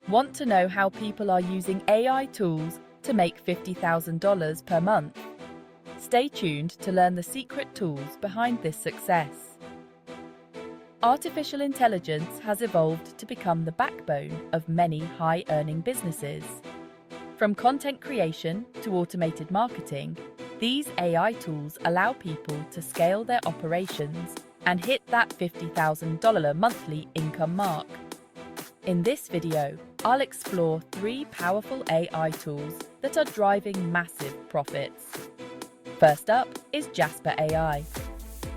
Want to know how people are using AI tools to make $50,000 per month? Stay tuned to learn the secret tools behind this success. Artificial intelligence has evolved to become the backbone of many high-earning businesses. From content creation to automated marketing, these AI tools allow people to scale their operations and hit that $50,000 monthly income mark. In this video, I'll explore 3 powerful AI tools that are driving massive profits. First up is Jasper AI.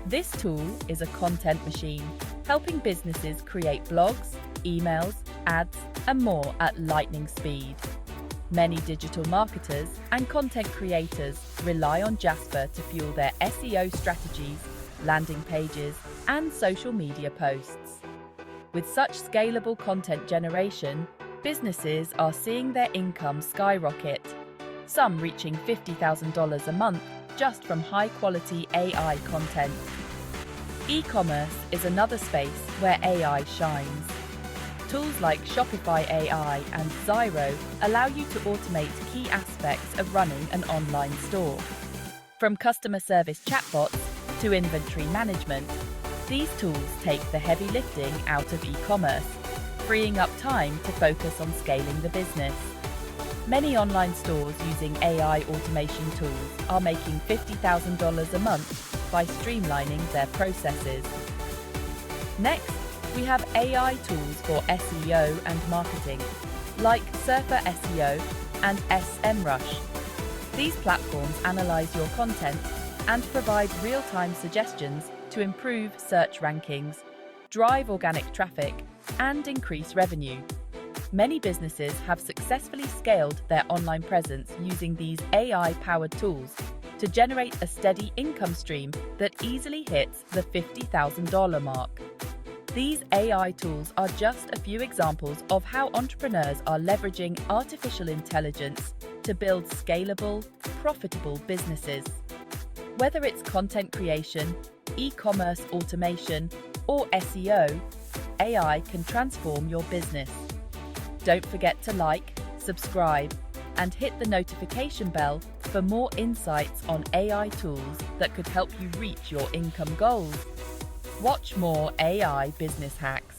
This tool is a content machine, helping businesses create blogs, emails, ads, and more at lightning speed. Many digital marketers and content creators rely on Jasper to fuel their SEO strategies, landing pages, and social media posts. With such scalable content generation, businesses are seeing their income skyrocket, some reaching $50,000 a month just from high-quality AI content. E-commerce is another space where AI shines. Tools like Shopify AI and Xyro allow you to automate key aspects of running an online store. From customer service chatbots to inventory management, these tools take the heavy lifting out of e-commerce, freeing up time to focus on scaling the business. Many online stores using AI automation tools are making $50,000 a month by streamlining their processes. Next, we have AI tools for SEO and marketing, like Surfer SEO and SEMrush. These platforms analyze your content and provide real-time suggestions to improve search rankings, drive organic traffic, and increase revenue. Many businesses have successfully scaled their online presence using these AI-powered tools to generate a steady income stream that easily hits the $50,000 mark. These AI tools are just a few examples of how entrepreneurs are leveraging artificial intelligence to build scalable, profitable businesses. Whether it's content creation, e-commerce automation, or SEO, AI can transform your business. Don't forget to like, subscribe, and hit the notification bell for more insights on AI tools that could help you reach your income goals. Watch more AI business hacks.